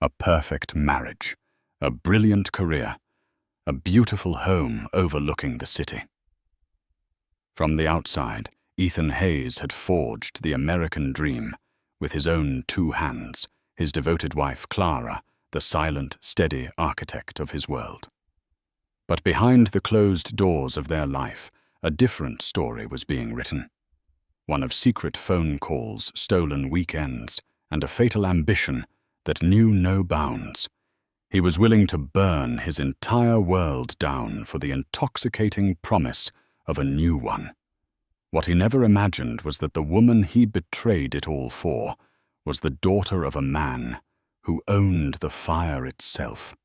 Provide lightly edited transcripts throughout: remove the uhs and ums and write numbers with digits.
A perfect marriage, a brilliant career, a beautiful home overlooking the city. From the outside, Ethan Hayes had forged the American dream with his own two hands, his devoted wife Clara, the silent, steady architect of his world. But behind the closed doors of their life, a different story was being written. One of secret phone calls, stolen weekends, and a fatal ambition that knew no bounds. He was willing to burn his entire world down for the intoxicating promise of a new one. What he never imagined was that the woman he betrayed it all for was the daughter of a man who owned the fire itself.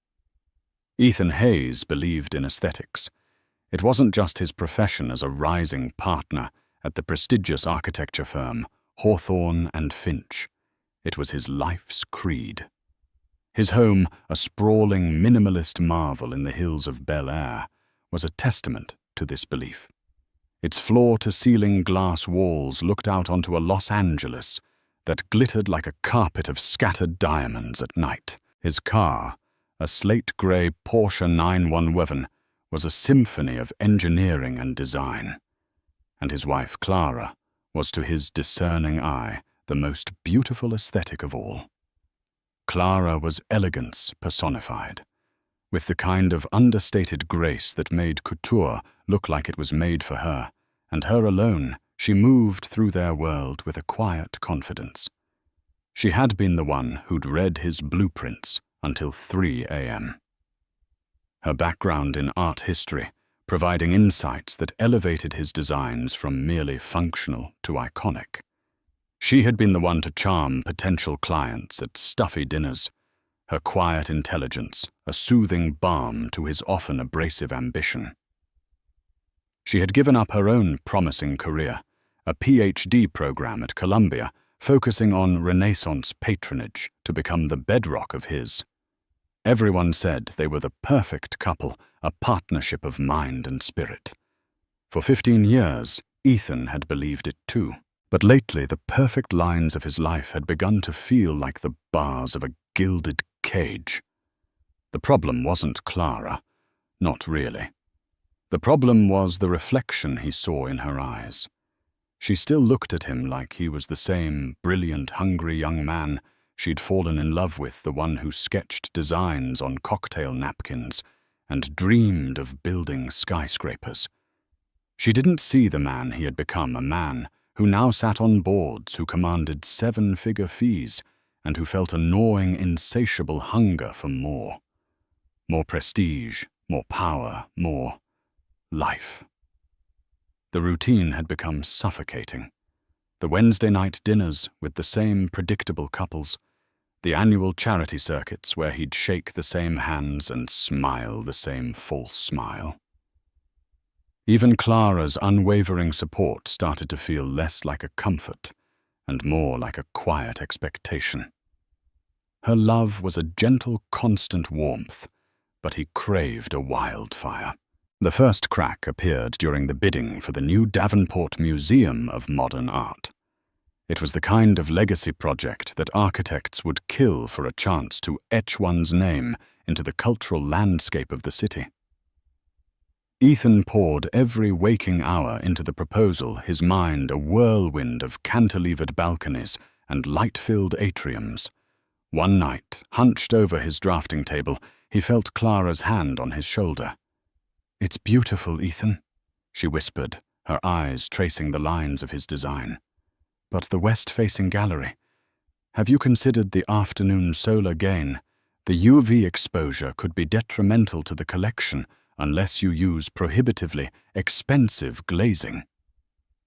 Ethan Hayes believed in aesthetics. It wasn't just his profession as a rising partner at the prestigious architecture firm Hawthorne and Finch. It was his life's creed. His home, a sprawling minimalist marvel in the hills of Bel Air, was a testament to this belief. Its floor-to-ceiling glass walls looked out onto a Los Angeles that glittered like a carpet of scattered diamonds at night. His car, a slate-grey Porsche 911, was a symphony of engineering and design. And his wife Clara was, to his discerning eye, the most beautiful aesthetic of all. Clara was elegance personified, with the kind of understated grace that made couture look like it was made for her, and her alone, she moved through their world with a quiet confidence. She had been the one who'd read his blueprints until 3 a.m. Her background in art history, providing insights that elevated his designs from merely functional to iconic. She had been the one to charm potential clients at stuffy dinners, her quiet intelligence a soothing balm to his often abrasive ambition. She had given up her own promising career, a PhD program at Columbia, focusing on Renaissance patronage to become the bedrock of his. Everyone said they were the perfect couple, a partnership of mind and spirit. For 15 years, Ethan had believed it too. But lately, the perfect lines of his life had begun to feel like the bars of a gilded cage. The problem wasn't Clara, not really. The problem was the reflection he saw in her eyes. She still looked at him like he was the same brilliant, hungry young man she'd fallen in love with, the one who sketched designs on cocktail napkins and dreamed of building skyscrapers. She didn't see the man he had become, a man who now sat on boards, who commanded 7-figure fees, and who felt a gnawing, insatiable hunger for more. More prestige, more power, more life. The routine had become suffocating. The Wednesday night dinners with the same predictable couples, the annual charity circuits where he'd shake the same hands and smile the same false smile. Even Clara's unwavering support started to feel less like a comfort and more like a quiet expectation. Her love was a gentle, constant warmth, but he craved a wildfire. The first crack appeared during the bidding for the new Davenport Museum of Modern Art. It was the kind of legacy project that architects would kill for a chance to etch one's name into the cultural landscape of the city. Ethan poured every waking hour into the proposal, his mind a whirlwind of cantilevered balconies and light-filled atriums. One night, hunched over his drafting table, he felt Clara's hand on his shoulder. "It's beautiful, Ethan," she whispered, her eyes tracing the lines of his design. "But the west-facing gallery. Have you considered the afternoon solar gain? The UV exposure could be detrimental to the collection unless you use prohibitively expensive glazing."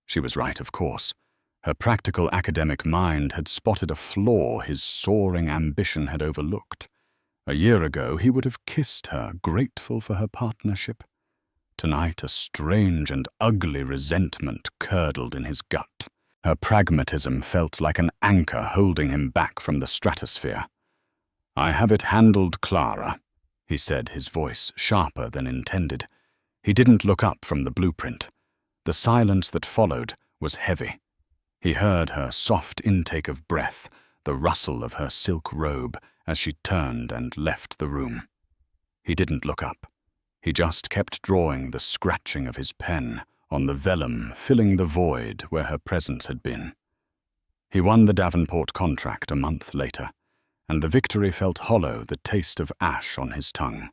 She was right, of course. Her practical academic mind had spotted a flaw his soaring ambition had overlooked. A year ago, he would have kissed her, grateful for her partnership. Tonight, a strange and ugly resentment curdled in his gut. Her pragmatism felt like an anchor holding him back from the stratosphere. "I have it handled, Clara," he said, his voice sharper than intended. He didn't look up from the blueprint. The silence that followed was heavy. He heard her soft intake of breath, the rustle of her silk robe, as she turned and left the room. He didn't look up. He just kept drawing the scratching of his pen on the vellum, filling the void where her presence had been. He won the Davenport contract a month later, and the victory felt hollow, the taste of ash on his tongue.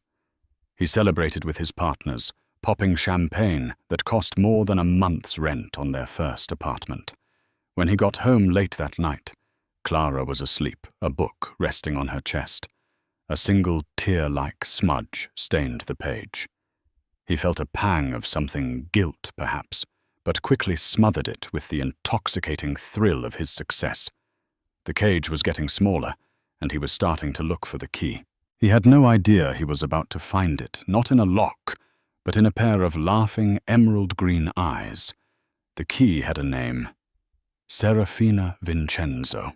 He celebrated with his partners, popping champagne that cost more than a month's rent on their first apartment. When he got home late that night, Clara was asleep, a book resting on her chest. A single tear-like smudge stained the page. He felt a pang of something, guilt perhaps, but quickly smothered it with the intoxicating thrill of his success. The cage was getting smaller, and he was starting to look for the key. He had no idea he was about to find it, not in a lock, but in a pair of laughing emerald-green eyes. The key had a name: Serafina Vincenzo.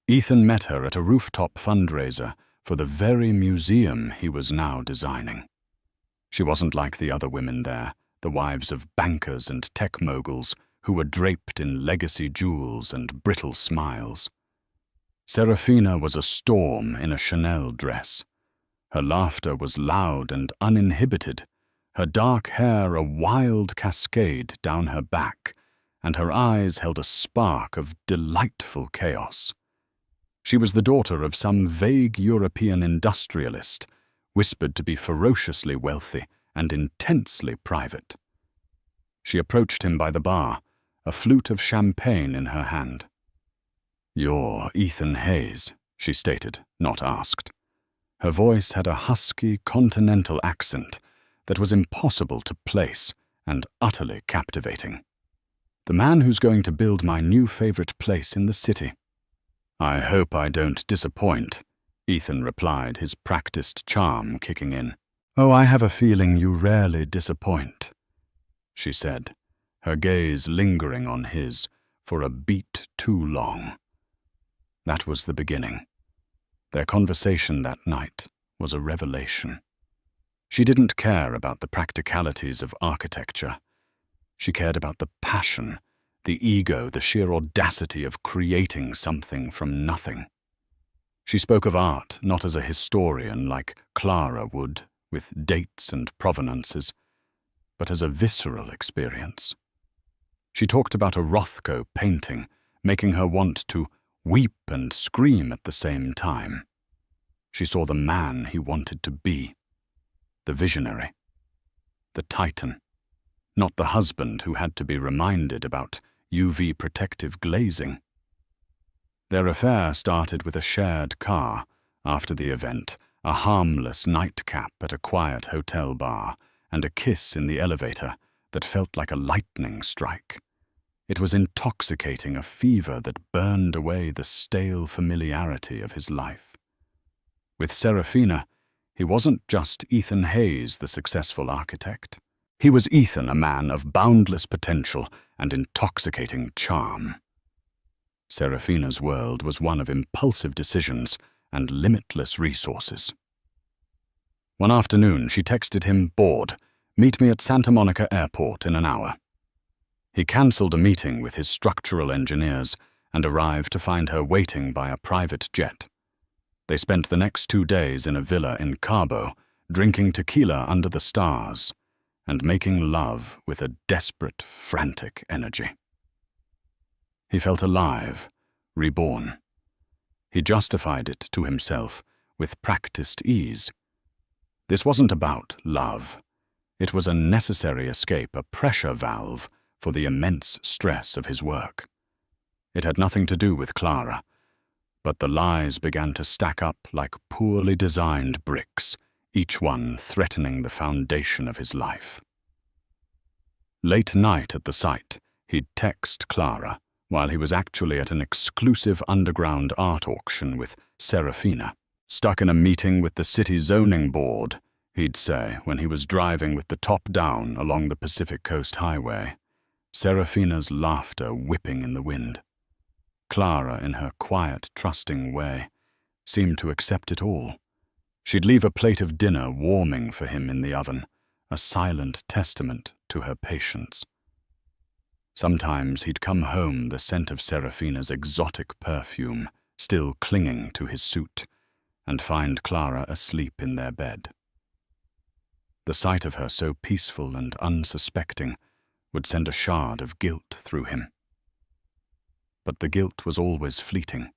Ethan met her at a rooftop fundraiser for the very museum he was now designing. She wasn't like the other women there, the wives of bankers and tech moguls who were draped in legacy jewels and brittle smiles. Serafina was a storm in a Chanel dress. Her laughter was loud and uninhibited, her dark hair a wild cascade down her back, and her eyes held a spark of delightful chaos. She was the daughter of some vague European industrialist, whispered to be ferociously wealthy and intensely private. She approached him by the bar, a flute of champagne in her hand. "You're Ethan Hayes," she stated, not asked. Her voice had a husky, continental accent that was impossible to place and utterly captivating. "The man who's going to build my new favorite place in the city." "I hope I don't disappoint," Ethan replied, his practiced charm kicking in. "Oh, I have a feeling you rarely disappoint," she said, her gaze lingering on his for a beat too long. That was the beginning. Their conversation that night was a revelation. She didn't care about the practicalities of architecture. She cared about the passion, the ego, the sheer audacity of creating something from nothing. She spoke of art not as a historian like Clara would, with dates and provenances, but as a visceral experience. She talked about a Rothko painting, making her want to weep and scream at the same time. She saw the man he wanted to be, the visionary, the titan, not the husband who had to be reminded about UV protective glazing. Their affair started with a shared car. After the event, a harmless nightcap at a quiet hotel bar, and a kiss in the elevator that felt like a lightning strike. It was intoxicating, a fever that burned away the stale familiarity of his life. With Serafina, he wasn't just Ethan Hayes, the successful architect. He was Ethan, a man of boundless potential and intoxicating charm. Serafina's world was one of impulsive decisions and limitless resources. One afternoon, she texted him, bored, "Meet me at Santa Monica Airport in an hour." He cancelled a meeting with his structural engineers and arrived to find her waiting by a private jet. They spent the next 2 days in a villa in Cabo, drinking tequila under the stars and making love with a desperate, frantic energy. He felt alive, reborn. He justified it to himself with practiced ease. This wasn't about love. It was a necessary escape, a pressure valve for the immense stress of his work. It had nothing to do with Clara, but the lies began to stack up like poorly designed bricks, each one threatening the foundation of his life. Late night at the site, he'd text Clara while he was actually at an exclusive underground art auction with Serafina. "Stuck in a meeting with the city zoning board," he'd say when he was driving with the top down along the Pacific Coast Highway, Serafina's laughter whipping in the wind. Clara, in her quiet, trusting way, seemed to accept it all. She'd leave a plate of dinner warming for him in the oven, a silent testament to her patience. Sometimes he'd come home, the scent of Serafina's exotic perfume still clinging to his suit, and find Clara asleep in their bed. The sight of her so peaceful and unsuspecting would send a shard of guilt through him. But the guilt was always fleeting,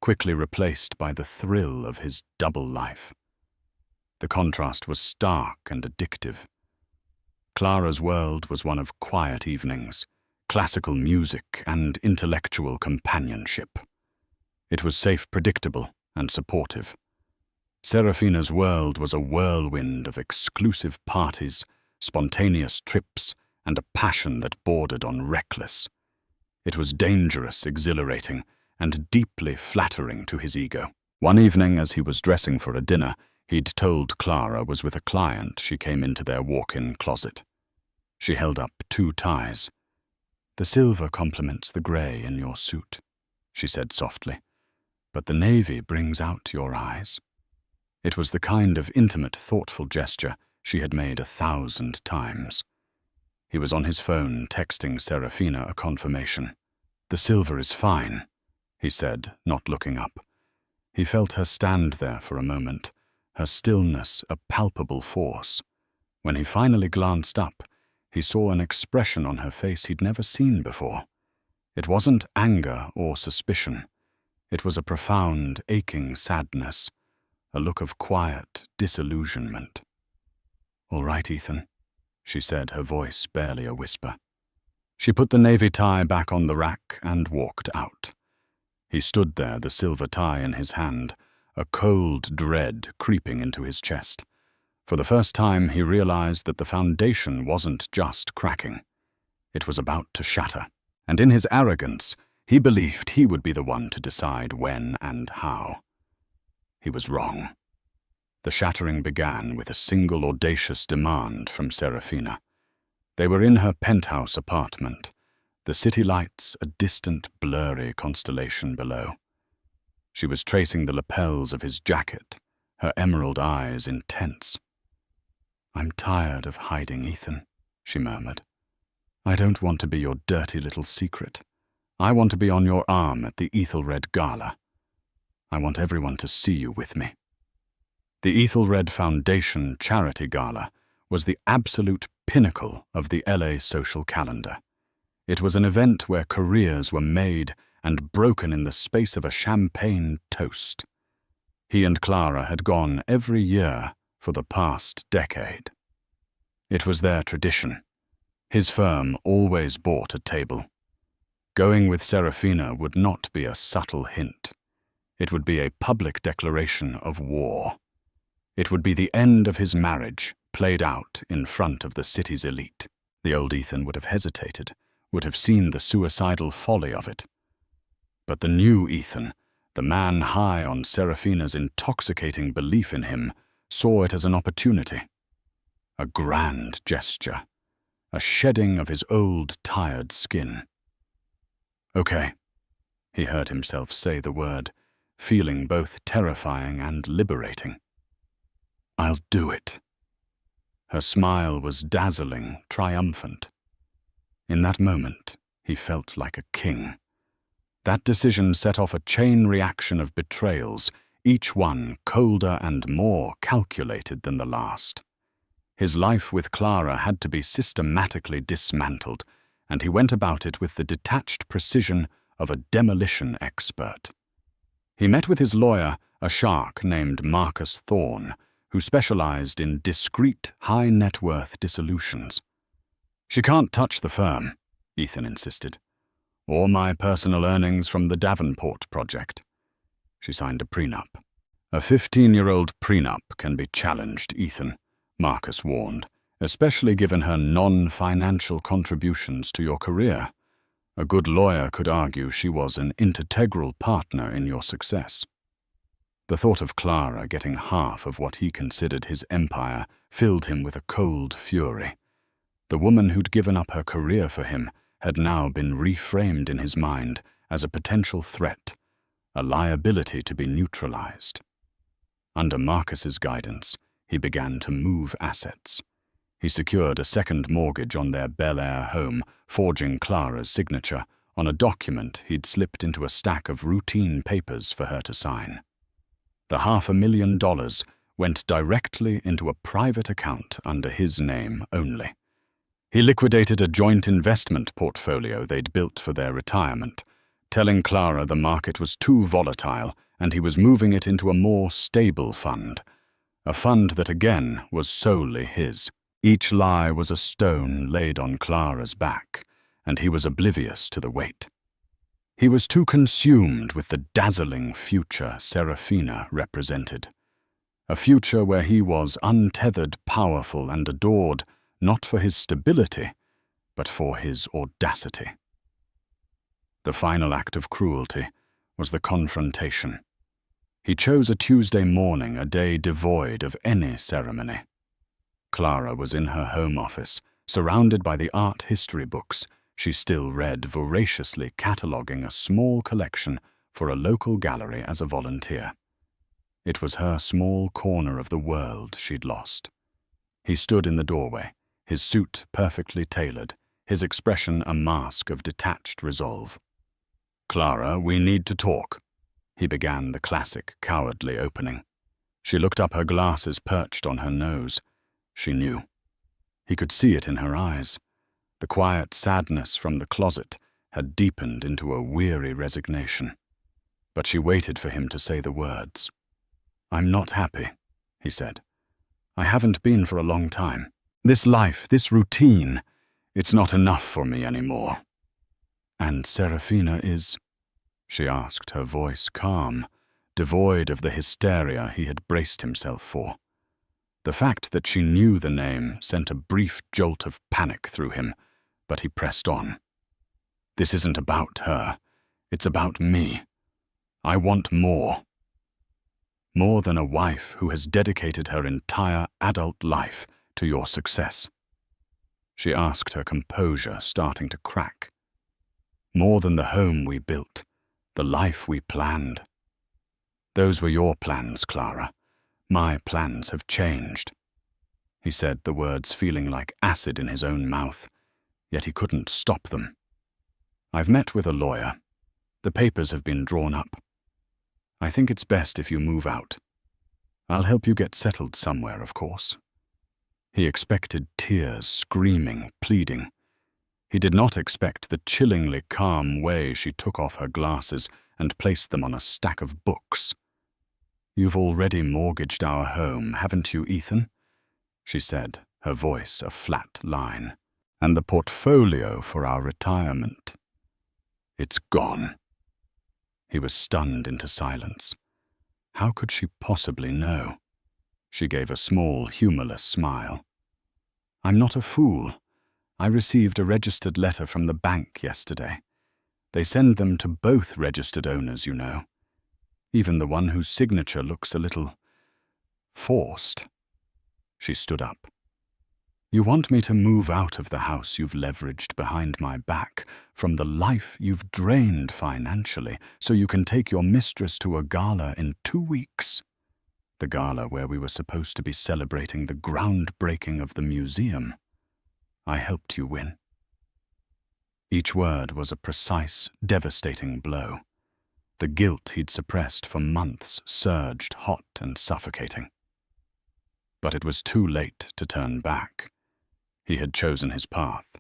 quickly replaced by the thrill of his double life. The contrast was stark and addictive. Clara's world was one of quiet evenings, classical music, and intellectual companionship. It was safe, predictable, and supportive. Serafina's world was a whirlwind of exclusive parties, spontaneous trips, and a passion that bordered on reckless. It was dangerous, exhilarating, and deeply flattering to his ego. One evening, as he was dressing for a dinner he'd told Clara was with a client, she came into their walk-in closet. She held up 2 ties. "The silver complements the grey in your suit," she said softly, "but the navy brings out your eyes." It was the kind of intimate, thoughtful gesture she had made 1,000 times. He was on his phone, texting Serafina a confirmation. "The silver is fine," he said, not looking up. He felt her stand there for a moment, her stillness a palpable force. When he finally glanced up, he saw an expression on her face he'd never seen before. It wasn't anger or suspicion. It was a profound, aching sadness, a look of quiet disillusionment. "All right, Ethan," she said, her voice barely a whisper. She put the navy tie back on the rack and walked out. He stood there, the silver tie in his hand, a cold dread creeping into his chest. For the first time, he realized that the foundation wasn't just cracking. It was about to shatter. And in his arrogance, he believed he would be the one to decide when and how. He was wrong. The shattering began with a single audacious demand from Serafina. They were in her penthouse apartment, the city lights a distant, blurry constellation below. She was tracing the lapels of his jacket, her emerald eyes intense. "I'm tired of hiding, Ethan," she murmured. "I don't want to be your dirty little secret. I want to be on your arm at the Ethelred Gala. I want everyone to see you with me." The Ethelred Foundation Charity Gala was the absolute pinnacle of the LA social calendar. It was an event where careers were made and broken in the space of a champagne toast. He and Clara had gone every year for the past decade. It was their tradition. His firm always bought a table. Going with Serafina would not be a subtle hint. It would be a public declaration of war. It would be the end of his marriage, played out in front of the city's elite. The old Ethan would have hesitated, would have seen the suicidal folly of it. But the new Ethan, the man high on Serafina's intoxicating belief in him, saw it as an opportunity. A grand gesture, a shedding of his old, tired skin. "Okay," he heard himself say the word, feeling both terrifying and liberating. "I'll do it." Her smile was dazzling, triumphant. In that moment, he felt like a king. That decision set off a chain reaction of betrayals, each one colder and more calculated than the last. His life with Clara had to be systematically dismantled, and he went about it with the detached precision of a demolition expert. He met with his lawyer, a shark named Marcus Thorne, who specialized in discreet, high-net-worth dissolutions. "She can't touch the firm," Ethan insisted, "or my personal earnings from the Davenport project." She signed a prenup. "A 15-year-old prenup can be challenged, Ethan," Marcus warned, "especially given her non-financial contributions to your career. A good lawyer could argue she was an integral partner in your success." The thought of Clara getting half of what he considered his empire filled him with a cold fury. The woman who'd given up her career for him had now been reframed in his mind as a potential threat, a liability to be neutralized. Under Marcus's guidance, he began to move assets. He secured a second mortgage on their Bel Air home, forging Clara's signature on a document he'd slipped into a stack of routine papers for her to sign. The $500,000 went directly into a private account under his name only. He liquidated a joint investment portfolio they'd built for their retirement, telling Clara the market was too volatile and he was moving it into a more stable fund, a fund that again was solely his. Each lie was a stone laid on Clara's back, and he was oblivious to the weight. He was too consumed with the dazzling future Serafina represented. A future where he was untethered, powerful, and adored, not for his stability, but for his audacity. The final act of cruelty was the confrontation. He chose a Tuesday morning, a day devoid of any ceremony. Clara was in her home office, surrounded by the art history books she still read, voraciously cataloguing a small collection for a local gallery as a volunteer. It was her small corner of the world she'd lost. He stood in the doorway, his suit perfectly tailored, his expression a mask of detached resolve. "Clara, we need to talk," he began the classic cowardly opening. She looked up, her glasses perched on her nose. She knew. He could see it in her eyes. The quiet sadness from the closet had deepened into a weary resignation. But she waited for him to say the words. "I'm not happy," he said. "I haven't been for a long time. This life, this routine, it's not enough for me anymore." "And Serafina is?" she asked, her voice calm, devoid of the hysteria he had braced himself for. The fact that she knew the name sent a brief jolt of panic through him, but he pressed on. "This isn't about her. It's about me. I want more. More than a wife who has dedicated her entire adult life to your success." She asked, her composure starting to crack. "More than the home we built, the life we planned. Those were your plans, Clara. My plans have changed." He said the words feeling like acid in his own mouth, yet he couldn't stop them. "I've met with a lawyer. The papers have been drawn up. I think it's best if you move out. I'll help you get settled somewhere, of course." He expected tears, screaming, pleading. He did not expect the chillingly calm way she took off her glasses and placed them on a stack of books. "You've already mortgaged our home, haven't you, Ethan?" she said, her voice a flat line. "And the portfolio for our retirement. It's gone." He was stunned into silence. How could she possibly know? She gave a small, humorless smile. "I'm not a fool. I received a registered letter from the bank yesterday. They send them to both registered owners, you know. Even the one whose signature looks a little forced." She stood up. "You want me to move out of the house you've leveraged behind my back, from the life you've drained financially, so you can take your mistress to a gala in 2 weeks? The gala where we were supposed to be celebrating the groundbreaking of the museum. I helped you win." Each word was a precise, devastating blow. The guilt he'd suppressed for months surged hot and suffocating. But it was too late to turn back. He had chosen his path.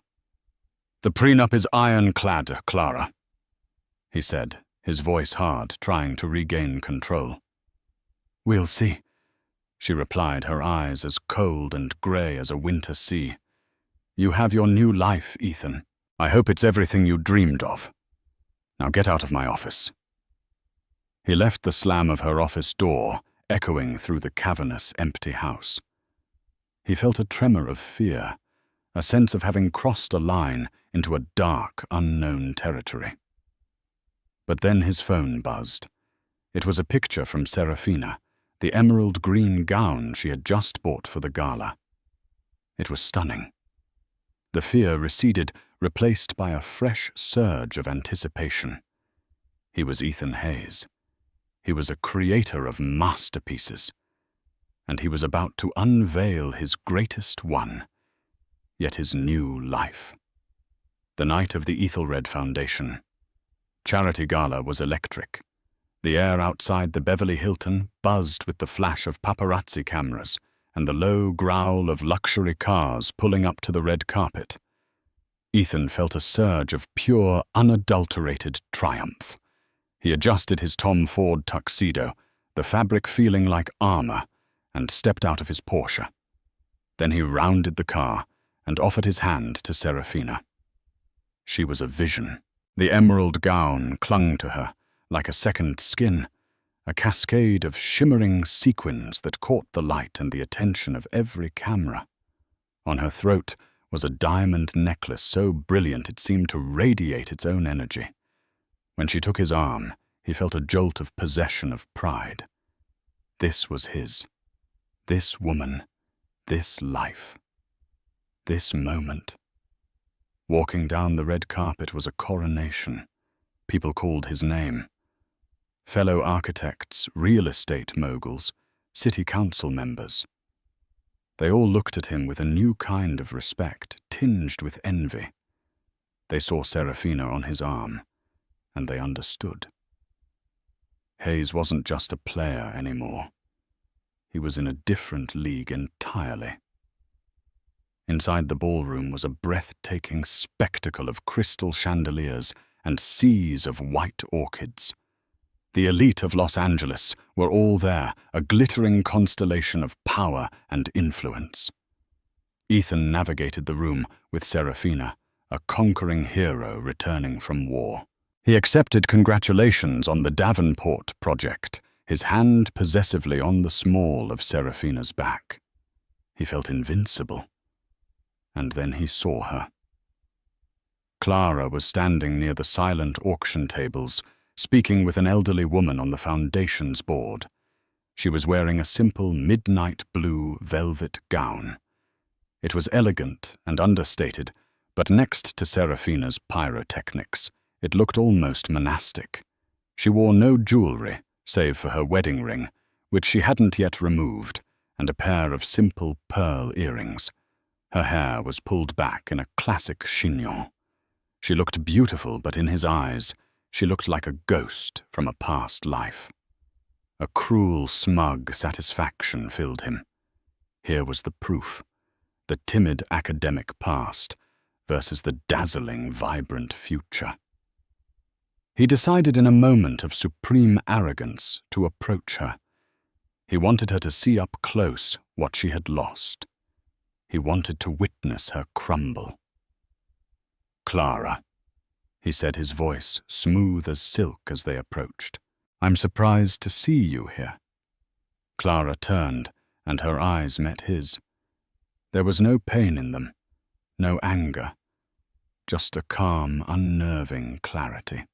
"The prenup is ironclad, Clara," he said, his voice hard, trying to regain control. "We'll see," she replied, her eyes as cold and grey as a winter sea. "You have your new life, Ethan. I hope it's everything you dreamed of. Now get out of my office." He left the slam of her office door echoing through the cavernous, empty house. He felt a tremor of fear, a sense of having crossed a line into a dark, unknown territory. But then his phone buzzed. It was a picture from Serafina, the emerald green gown she had just bought for the gala. It was stunning. The fear receded, replaced by a fresh surge of anticipation. He was Ethan Hayes. He was a creator of masterpieces, and he was about to unveil his greatest one, yet his new life. The night of the Ethelred Foundation charity gala was electric. The air outside the Beverly Hilton buzzed with the flash of paparazzi cameras and the low growl of luxury cars pulling up to the red carpet. Ethan felt a surge of pure, unadulterated triumph. He adjusted his Tom Ford tuxedo, the fabric feeling like armor, and stepped out of his Porsche. Then he rounded the car and offered his hand to Serafina. She was a vision. The emerald gown clung to her like a second skin, a cascade of shimmering sequins that caught the light and the attention of every camera. On her throat was a diamond necklace so brilliant it seemed to radiate its own energy. When she took his arm, he felt a jolt of possession of pride. This was his. This woman. This life. This moment. Walking down the red carpet was a coronation. People called his name. Fellow architects, real estate moguls, city council members. They all looked at him with a new kind of respect, tinged with envy. They saw Serafina on his arm, and they understood. Hayes wasn't just a player anymore. He was in a different league entirely. Inside the ballroom was a breathtaking spectacle of crystal chandeliers and seas of white orchids. The elite of Los Angeles were all there, a glittering constellation of power and influence. Ethan navigated the room with Serafina, a conquering hero returning from war. He accepted congratulations on the Davenport project, his hand possessively on the small of Serafina's back. He felt invincible. And then he saw her. Clara was standing near the silent auction tables, speaking with an elderly woman on the foundation's board. She was wearing a simple midnight blue velvet gown. It was elegant and understated, but next to Serafina's pyrotechnics, it looked almost monastic. She wore no jewelry, save for her wedding ring, which she hadn't yet removed, and a pair of simple pearl earrings. Her hair was pulled back in a classic chignon. She looked beautiful, but in his eyes, she looked like a ghost from a past life. A cruel, smug satisfaction filled him. Here was the proof. The timid academic past versus the dazzling, vibrant future. He decided in a moment of supreme arrogance to approach her. He wanted her to see up close what she had lost. He wanted to witness her crumble. "Clara," he said, his voice smooth as silk as they approached. "I'm surprised to see you here." Clara turned, and her eyes met his. There was no pain in them, no anger, just a calm, unnerving clarity.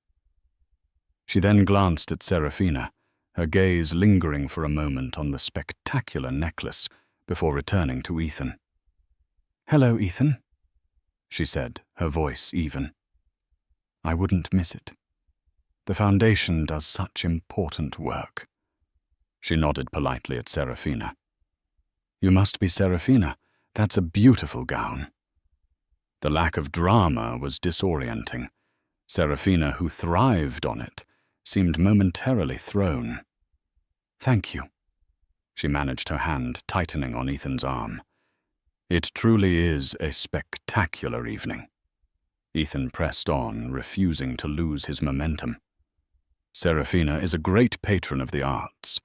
She then glanced at Serafina, her gaze lingering for a moment on the spectacular necklace before returning to Ethan. "Hello, Ethan," she said, her voice even. "I wouldn't miss it. The foundation does such important work." She nodded politely at Serafina. "You must be Serafina. That's a beautiful gown." The lack of drama was disorienting. Serafina, who thrived on it, seemed momentarily thrown. "Thank you." She managed her hand tightening on Ethan's arm. "It truly is a spectacular evening." Ethan pressed on, refusing to lose his momentum. "Serafina is a great patron of the arts.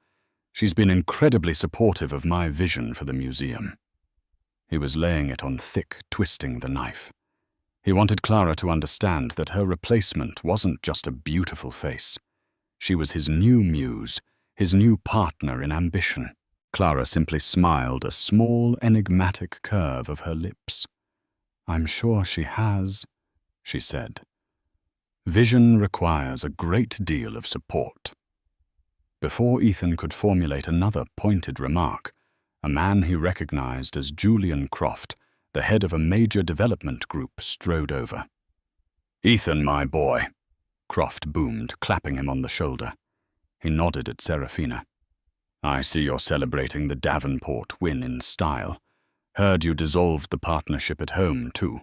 She's been incredibly supportive of my vision for the museum." He was laying it on thick, twisting the knife. He wanted Clara to understand that her replacement wasn't just a beautiful face. She was his new muse, his new partner in ambition. Clara simply smiled, a small, enigmatic curve of her lips. "I'm sure she has," she said. Vision requires a great deal of support. Before Ethan could formulate another pointed remark, a man he recognized as Julian Croft, the head of a major development group, strode over. "Ethan, my boy," Croft boomed, clapping him on the shoulder. He nodded at Serafina. "I see you're celebrating the Davenport win in style. Heard you dissolved the partnership at home, too.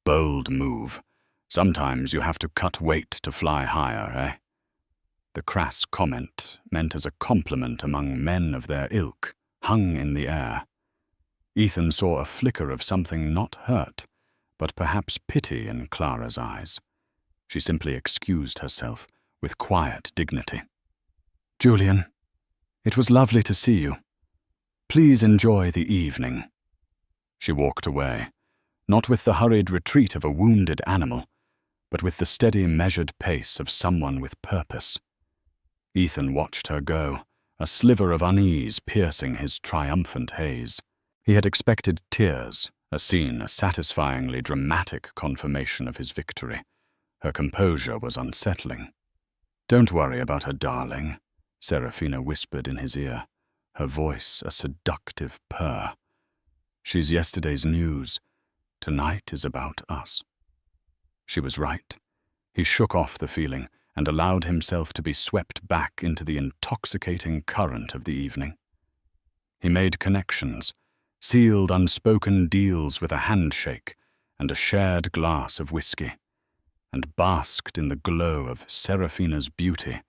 Bold move. Sometimes you have to cut weight to fly higher, eh?" The crass comment, meant as a compliment among men of their ilk, hung in the air. Ethan saw a flicker of something not hurt, but perhaps pity in Clara's eyes. She simply excused herself with quiet dignity. "Julian, it was lovely to see you. Please enjoy the evening." She walked away, not with the hurried retreat of a wounded animal, but with the steady, measured pace of someone with purpose. Ethan watched her go, a sliver of unease piercing his triumphant haze. He had expected tears, a satisfyingly dramatic confirmation of his victory. Her composure was unsettling. "Don't worry about her, darling," Serafina whispered in his ear, her voice a seductive purr. "She's yesterday's news. Tonight is about us." She was right. He shook off the feeling and allowed himself to be swept back into the intoxicating current of the evening. He made connections, sealed unspoken deals with a handshake and a shared glass of whiskey, and basked in the glow of Serafina's beauty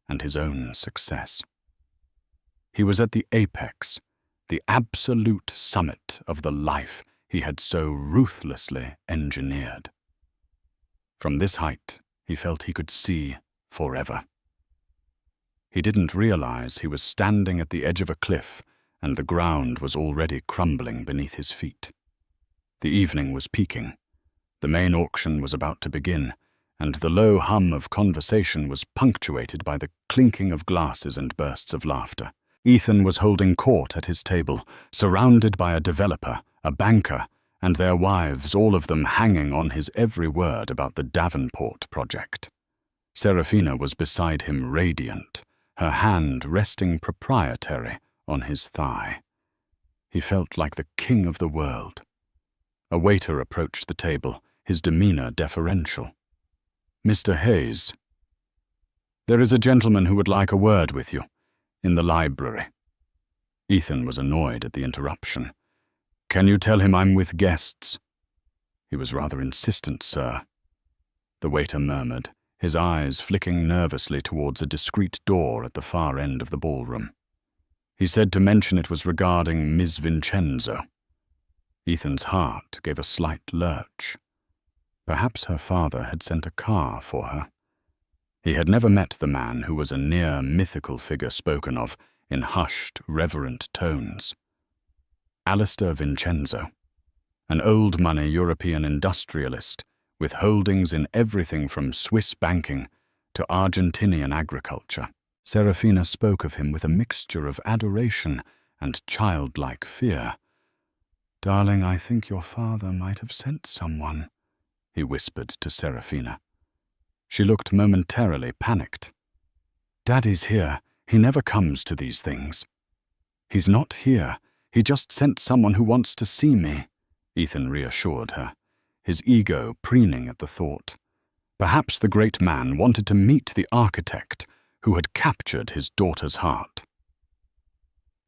and his own success. He was at the apex, the absolute summit of the life he had so ruthlessly engineered. From this height, he felt he could see forever. He didn't realize he was standing at the edge of a cliff and the ground was already crumbling beneath his feet. The evening was peaking. The main auction was about to begin, and the low hum of conversation was punctuated by the clinking of glasses and bursts of laughter. Ethan was holding court at his table, surrounded by a developer, a banker, and their wives, all of them hanging on his every word about the Davenport project. Serafina was beside him, radiant, her hand resting proprietary on his thigh. He felt like the king of the world. A waiter approached the table, his demeanor deferential. "Mr. Hayes, there is a gentleman who would like a word with you, in the library." Ethan was annoyed at the interruption. "Can you tell him I'm with guests?" "He was rather insistent, sir," the waiter murmured, his eyes flicking nervously towards a discreet door at the far end of the ballroom. "He said to mention it was regarding Miss Vincenzo." Ethan's heart gave a slight lurch. Perhaps her father had sent a car for her. He had never met the man who was a near mythical figure spoken of in hushed, reverent tones. Alistair Vincenzo, an old-money European industrialist with holdings in everything from Swiss banking to Argentinian agriculture. Serafina spoke of him with a mixture of adoration and childlike fear. "Darling, I think your father might have sent someone," he whispered to Serafina. She looked momentarily panicked. "Daddy's here. He never comes to these things." "He's not here. He just sent someone who wants to see me," Ethan reassured her, his ego preening at the thought. Perhaps the great man wanted to meet the architect who had captured his daughter's heart.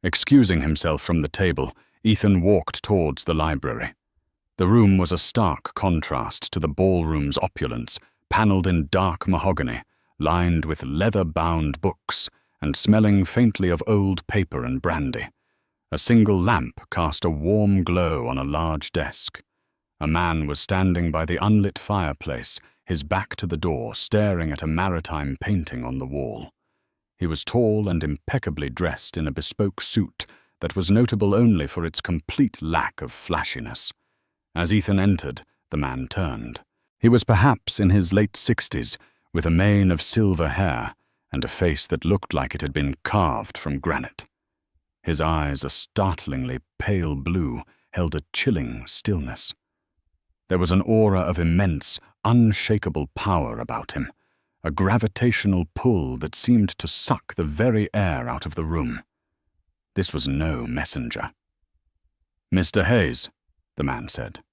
Excusing himself from the table, Ethan walked towards the library. The room was a stark contrast to the ballroom's opulence, panelled in dark mahogany, lined with leather-bound books, and smelling faintly of old paper and brandy. A single lamp cast a warm glow on a large desk. A man was standing by the unlit fireplace, his back to the door, staring at a maritime painting on the wall. He was tall and impeccably dressed in a bespoke suit that was notable only for its complete lack of flashiness. As Ethan entered, the man turned. He was perhaps in his late 60s, with a mane of silver hair and a face that looked like it had been carved from granite. His eyes, a startlingly pale blue, held a chilling stillness. There was an aura of immense, unshakable power about him, a gravitational pull that seemed to suck the very air out of the room. This was no messenger. "Mr. Hayes," the man said.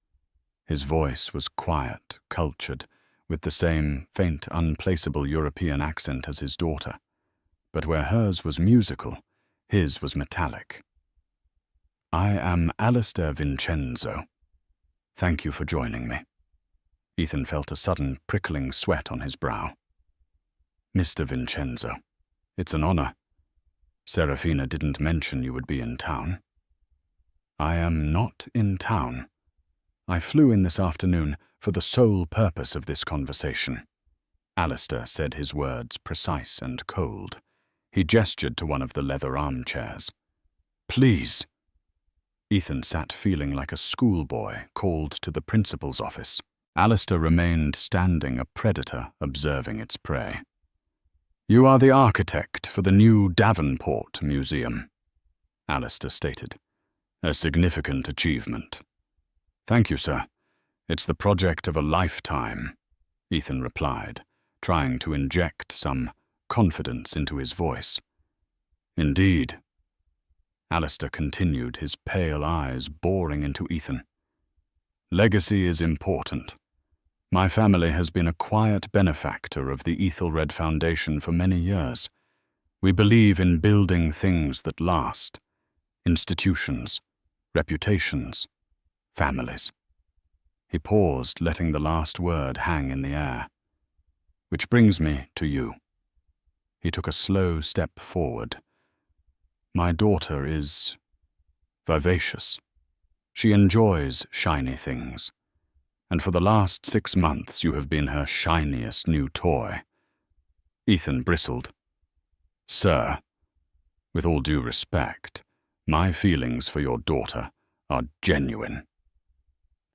His voice was quiet, cultured, with the same faint, unplaceable European accent as his daughter. But where hers was musical, his was metallic. "I am Alistair Vincenzo. Thank you for joining me." Ethan felt a sudden prickling sweat on his brow. Mr. Vincenzo, it's an honor. Serafina didn't mention you would be in town. I am not in town. I flew in this afternoon for the sole purpose of this conversation. Alistair said his words precise and cold. He gestured to one of the leather armchairs. Please. Ethan sat feeling like a schoolboy called to the principal's office. Alistair remained standing, a predator observing its prey. You are the architect for the new Davenport Museum, Alistair stated. A significant achievement. Thank you, sir. It's the project of a lifetime, Ethan replied, trying to inject some confidence into his voice. Indeed. Alistair continued, his pale eyes boring into Ethan. Legacy is important. My family has been a quiet benefactor of the Ethelred Foundation for many years. We believe in building things that last. Institutions, reputations, families. He paused, letting the last word hang in the air. Which brings me to you. He took a slow step forward. My daughter is vivacious. She enjoys shiny things. And for the last 6 months you have been her shiniest new toy. Ethan bristled. Sir, with all due respect, my feelings for your daughter are genuine.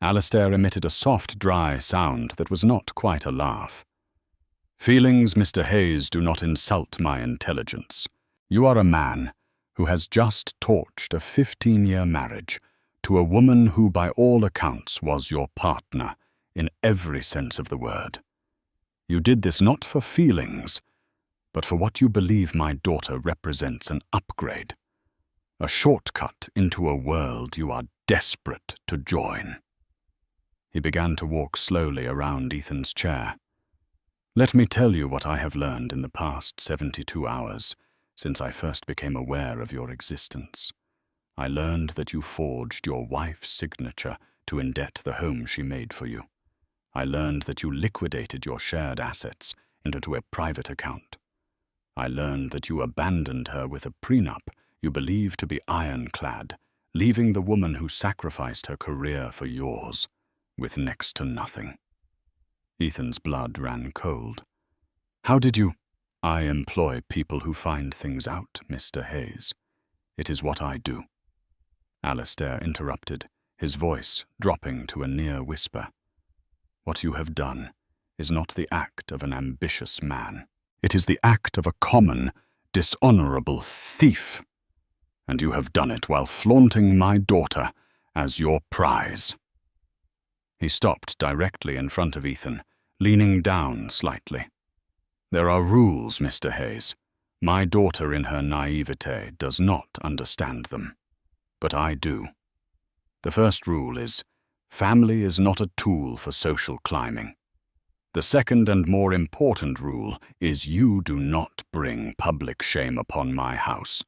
Alistair emitted a soft, dry sound that was not quite a laugh. Feelings, Mr. Hayes, do not insult my intelligence. You are a man who has just torched a 15-year marriage to a woman who by all accounts was your partner in every sense of the word. You did this not for feelings, but for what you believe my daughter represents an upgrade, a shortcut into a world you are desperate to join. He began to walk slowly around Ethan's chair. Let me tell you what I have learned in the past 72 hours since I first became aware of your existence. I learned that you forged your wife's signature to indebt the home she made for you. I learned that you liquidated your shared assets into a private account. I learned that you abandoned her with a prenup you believed to be ironclad, leaving the woman who sacrificed her career for yours with next to nothing. Ethan's blood ran cold. How did you? I employ people who find things out, Mr. Hayes. It is what I do. Alistair interrupted, his voice dropping to a near whisper. What you have done is not the act of an ambitious man. It is the act of a common, dishonorable thief. And you have done it while flaunting my daughter as your prize. He stopped directly in front of Ethan, leaning down slightly. There are rules, Mr. Hayes. My daughter in her naivete does not understand them. But I do. The first rule is, family is not a tool for social climbing. The second and more important rule is you do not bring public shame upon my house.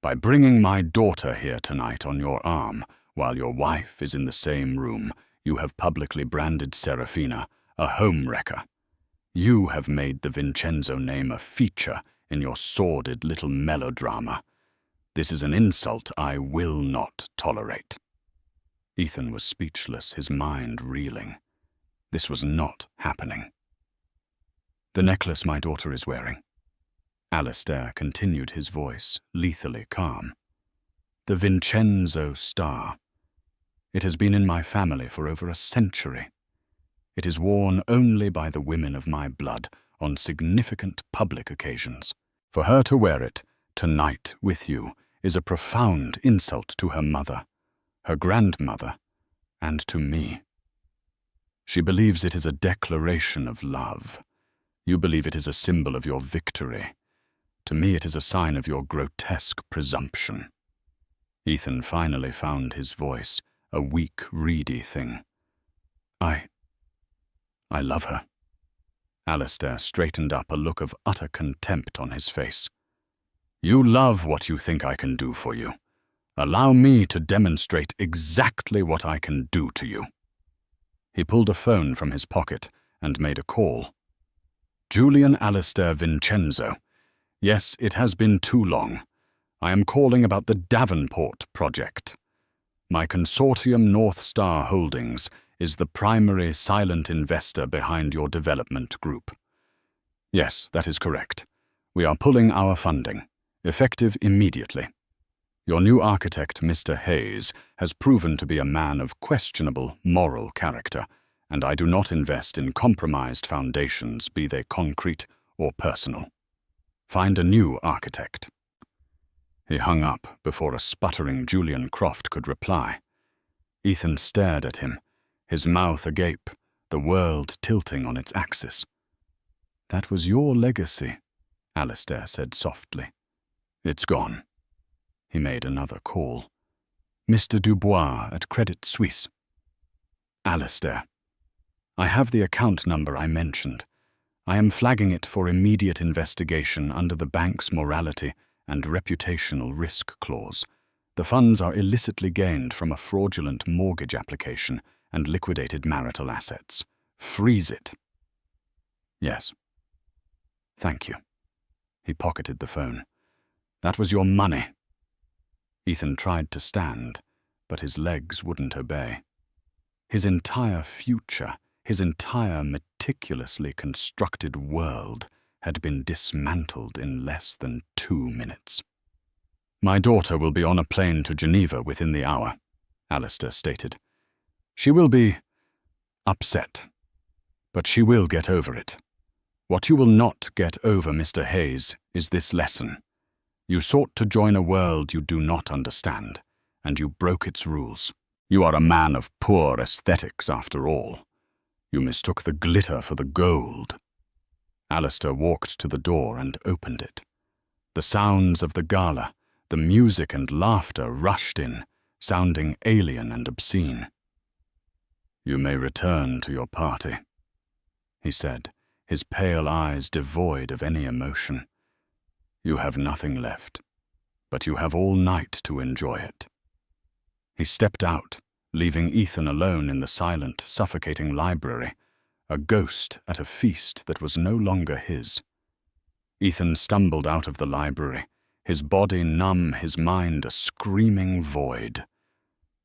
By bringing my daughter here tonight on your arm, while your wife is in the same room, you have publicly branded Serafina a homewrecker. You have made the Vincenzo name a feature in your sordid little melodrama. This is an insult I will not tolerate. Ethan was speechless, his mind reeling. This was not happening. The necklace my daughter is wearing. Alistair continued, his voice lethally calm. The Vincenzo star. It has been in my family for over a century. It is worn only by the women of my blood on significant public occasions. For her to wear it tonight with you is a profound insult to her mother, her grandmother, and to me. She believes it is a declaration of love. You believe it is a symbol of your victory. To me, it is a sign of your grotesque presumption. Ethan finally found his voice, a weak, reedy thing. I love her. Alistair straightened up, a look of utter contempt on his face. You love what you think I can do for you. Allow me to demonstrate exactly what I can do to you. He pulled a phone from his pocket and made a call. Julian Alistair Vincenzo. Yes, it has been too long. I am calling about the Davenport project. My consortium North Star Holdings is the primary silent investor behind your development group. Yes, that is correct. We are pulling our funding, effective immediately. Your new architect, Mr. Hayes, has proven to be a man of questionable moral character, and I do not invest in compromised foundations, be they concrete or personal. Find a new architect. He hung up before a sputtering Julian Croft could reply. Ethan stared at him, his mouth agape, the world tilting on its axis. "That was your legacy," Alistair said softly. "It's gone." He made another call. "Mr. Dubois at Credit Suisse." "Alistair, I have the account number I mentioned. I am flagging it for immediate investigation under the bank's morality and reputational risk clause. The funds are illicitly gained from a fraudulent mortgage application and liquidated marital assets. Freeze it." "Yes." "Thank you." He pocketed the phone. "That was your money." Ethan tried to stand, but his legs wouldn't obey. His entire future, his entire meticulously constructed world had been dismantled in less than 2 minutes. "My daughter will be on a plane to Geneva within the hour," Alistair stated. "She will be upset, but she will get over it. What you will not get over, Mr. Hayes, is this lesson. You sought to join a world you do not understand, and you broke its rules. You are a man of poor aesthetics, after all. You mistook the glitter for the gold." Alistair walked to the door and opened it. The sounds of the gala, the music and laughter rushed in, sounding alien and obscene. "You may return to your party," he said, his pale eyes devoid of any emotion. "You have nothing left, but you have all night to enjoy it." He stepped out, leaving Ethan alone in the silent, suffocating library, a ghost at a feast that was no longer his. Ethan stumbled out of the library, his body numb, his mind a screaming void.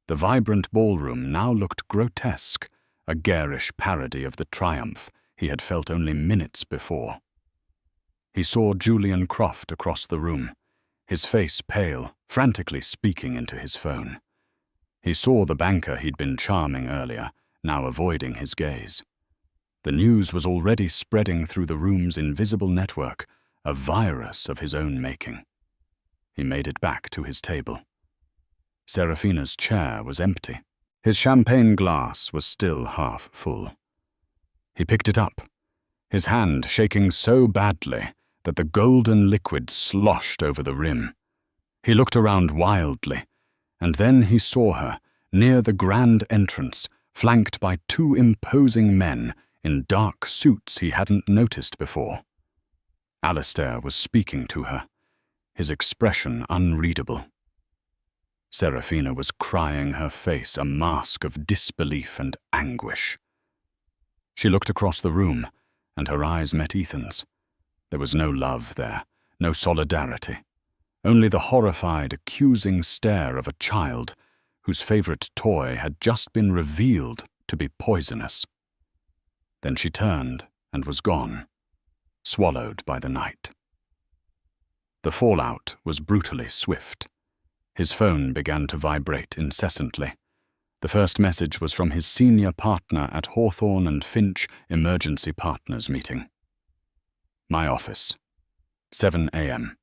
The vibrant ballroom now looked grotesque, a garish parody of the triumph he had felt only minutes before. He saw Julian Croft across the room, his face pale, frantically speaking into his phone. He saw the banker he'd been charming earlier, now avoiding his gaze. The news was already spreading through the room's invisible network, a virus of his own making. He made it back to his table. Serafina's chair was empty. His champagne glass was still half full. He picked it up, his hand shaking so badly that the golden liquid sloshed over the rim. He looked around wildly, and then he saw her, near the grand entrance, flanked by 2 imposing men in dark suits he hadn't noticed before. Alistair was speaking to her, his expression unreadable. Serafina was crying her face a mask of disbelief and anguish. She looked across the room, and her eyes met Ethan's. There was no love there, no solidarity, only the horrified, accusing stare of a child whose favorite toy had just been revealed to be poisonous. Then she turned and was gone, swallowed by the night. The fallout was brutally swift. His phone began to vibrate incessantly. The first message was from his senior partner at Hawthorne and Finch Emergency Partners meeting. "My office. 7 a.m.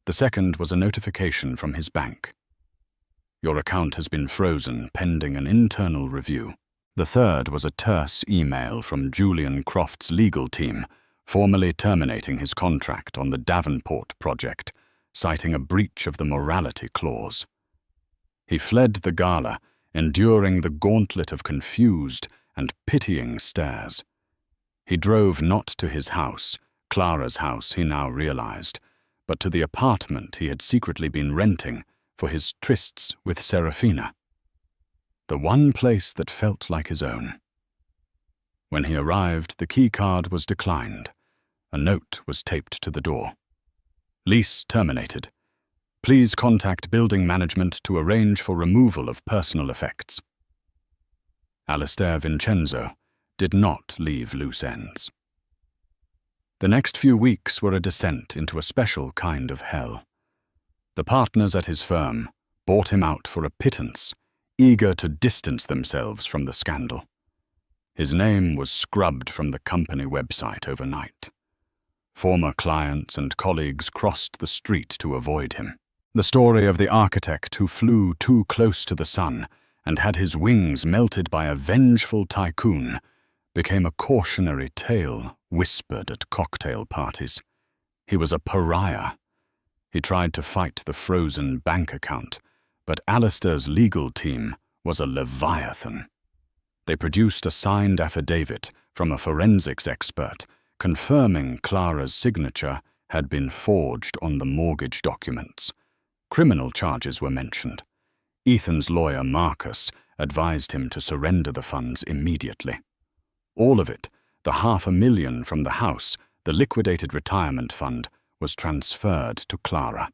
The second was a notification from his bank. "Your account has been frozen pending an internal review." The third was a terse email from Julian Croft's legal team, formally terminating his contract on the Davenport project, citing a breach of the morality clause. He fled the gala, enduring the gauntlet of confused and pitying stares. He drove not to his house, Clara's house he now realized, but to the apartment he had secretly been renting for his trysts with Serafina. The one place that felt like his own. When he arrived, the key card was declined. A note was taped to the door. Lease terminated. Please contact building management to arrange for removal of personal effects. Alistair Vincenzo did not leave loose ends. The next few weeks were a descent into a special kind of hell. The partners at his firm bought him out for a pittance, eager to distance themselves from the scandal. His name was scrubbed from the company website overnight. Former clients and colleagues crossed the street to avoid him. The story of the architect who flew too close to the sun and had his wings melted by a vengeful tycoon became a cautionary tale whispered at cocktail parties. He was a pariah. He tried to fight the frozen bank account, but Alistair's legal team was a leviathan. They produced a signed affidavit from a forensics expert confirming Clara's signature had been forged on the mortgage documents. Criminal charges were mentioned. Ethan's lawyer, Marcus, advised him to surrender the funds immediately. All of it, the $500,000 from the house, the liquidated retirement fund, was transferred to Clara.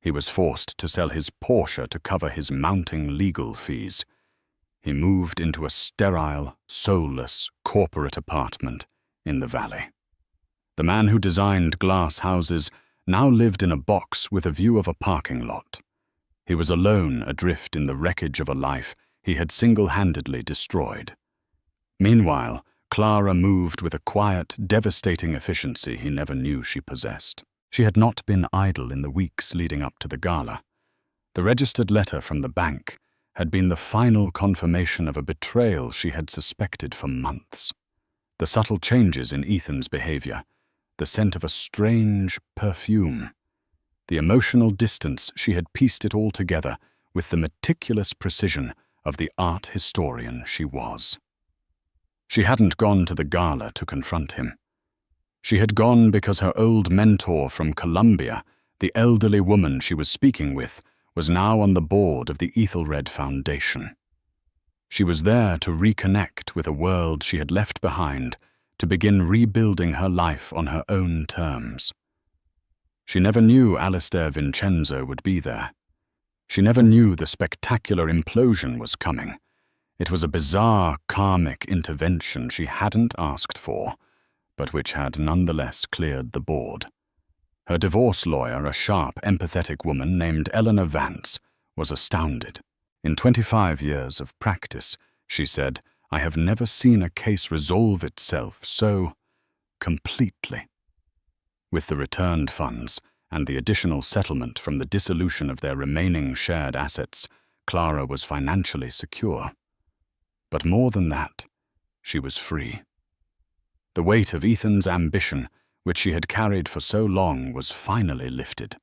He was forced to sell his Porsche to cover his mounting legal fees. He moved into a sterile, soulless, corporate apartment in the valley. The man who designed glass houses now lived in a box with a view of a parking lot. He was alone adrift in the wreckage of a life he had single-handedly destroyed. Meanwhile, Clara moved with a quiet, devastating efficiency he never knew she possessed. She had not been idle in the weeks leading up to the gala. The registered letter from the bank had been the final confirmation of a betrayal she had suspected for months. The subtle changes in Ethan's behavior, the scent of a strange perfume, the emotional distance she had pieced it all together with the meticulous precision of the art historian she was. She hadn't gone to the gala to confront him. She had gone because her old mentor from Colombia, the elderly woman she was speaking with, was now on the board of the Ethelred Foundation. She was there to reconnect with a world she had left behind, to begin rebuilding her life on her own terms. She never knew Alistair Vincenzo would be there. She never knew the spectacular implosion was coming. It was a bizarre karmic intervention she hadn't asked for, but which had nonetheless cleared the board. Her divorce lawyer, a sharp, empathetic woman named Eleanor Vance, was astounded. In 25 years of practice, she said, I have never seen a case resolve itself so completely. With the returned funds and the additional settlement from the dissolution of their remaining shared assets, Clara was financially secure. But more than that, she was free. The weight of Ethan's ambition, which she had carried for so long, was finally lifted.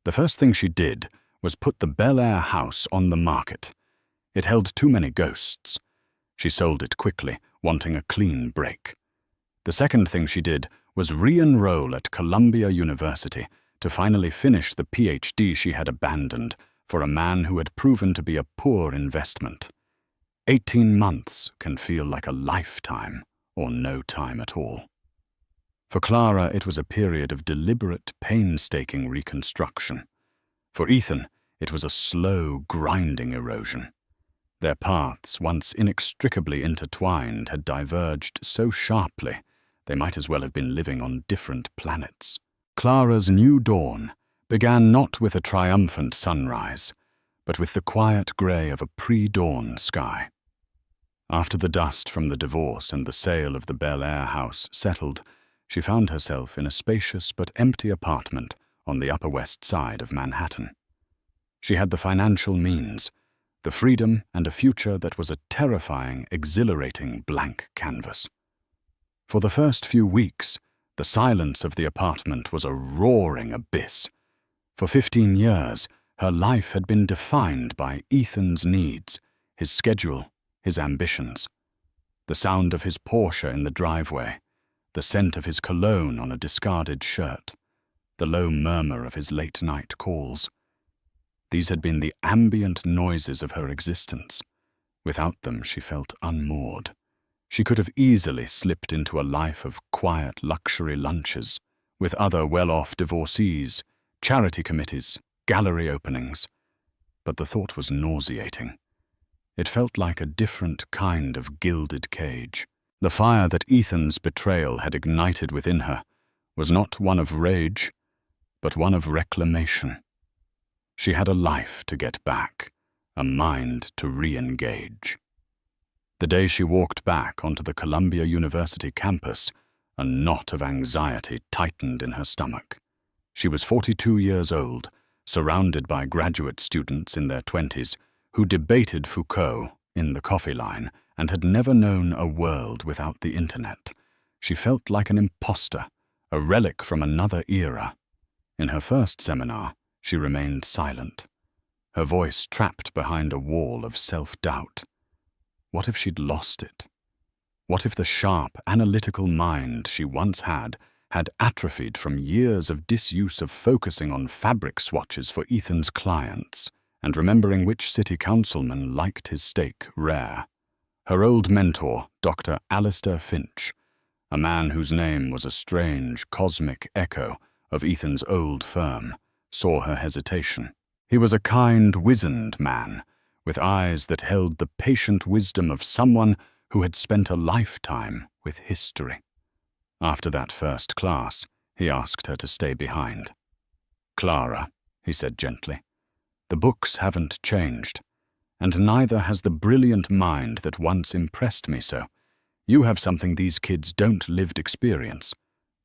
The first thing she did was put the Billionaire house on the market. It held too many ghosts. She sold it quickly, wanting a clean break. The second thing she did was re-enroll at Columbia University to finally finish the PhD she had abandoned for a man who had proven to be a poor investment. 18 months can feel like a lifetime or no time at all. For Clara, it was a period of deliberate, painstaking reconstruction. For Ethan, it was a slow, grinding erosion. Their paths, once inextricably intertwined, had diverged so sharply they might as well have been living on different planets. Clara's new dawn began not with a triumphant sunrise, but with the quiet grey of a pre-dawn sky. After the dust from the divorce and the sale of the Billionaire house settled, she found herself in a spacious but empty apartment on the Upper West Side of Manhattan. She had the financial means, the freedom and a future that was a terrifying, exhilarating blank canvas. For the first few weeks, the silence of the apartment was a roaring abyss. For 15 years, her life had been defined by Ethan's needs, his schedule, his ambitions. The sound of his Porsche in the driveway, the scent of his cologne on a discarded shirt, the low murmur of his late-night calls. These had been the ambient noises of her existence. Without them, she felt unmoored. She could have easily slipped into a life of quiet luxury lunches with other well-off divorcees, charity committees, gallery openings. But the thought was nauseating. It felt like a different kind of gilded cage. The fire that Ethan's betrayal had ignited within her was not one of rage, but one of reclamation. She had a life to get back, a mind to re-engage. The day she walked back onto the Columbia University campus, a knot of anxiety tightened in her stomach. She was 42 years old, surrounded by graduate students in their 20s who debated Foucault in the coffee line and had never known a world without the internet. She felt like an imposter, a relic from another era. In her first seminar, she remained silent, her voice trapped behind a wall of self-doubt. What if she'd lost it? What if the sharp, analytical mind she once had atrophied from years of disuse of focusing on fabric swatches for Ethan's clients and remembering which city councilman liked his steak rare? Her old mentor, Dr. Alistair Finch, a man whose name was a strange, cosmic echo of Ethan's old firm, saw her hesitation. He was a kind, wizened man, with eyes that held the patient wisdom of someone who had spent a lifetime with history. After that first class, he asked her to stay behind. "Clara," he said gently, "the books haven't changed, and neither has the brilliant mind that once impressed me so. You have something these kids don't: lived experience.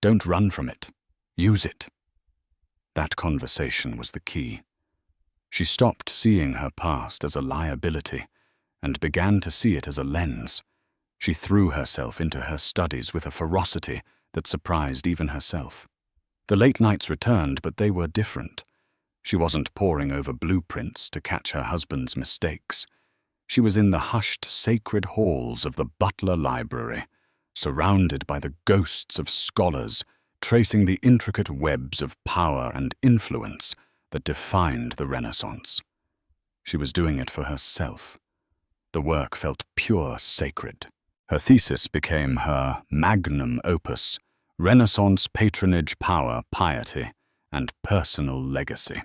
Don't run from it. Use it." That conversation was the key. She stopped seeing her past as a liability and began to see it as a lens. She threw herself into her studies with a ferocity that surprised even herself. The late nights returned, but they were different. She wasn't poring over blueprints to catch her husband's mistakes. She was in the hushed, sacred halls of the Butler Library, surrounded by the ghosts of scholars, tracing the intricate webs of power and influence that defined the Renaissance. She was doing it for herself. The work felt pure sacred. Her thesis became her magnum opus: Renaissance patronage, power, piety, and personal legacy.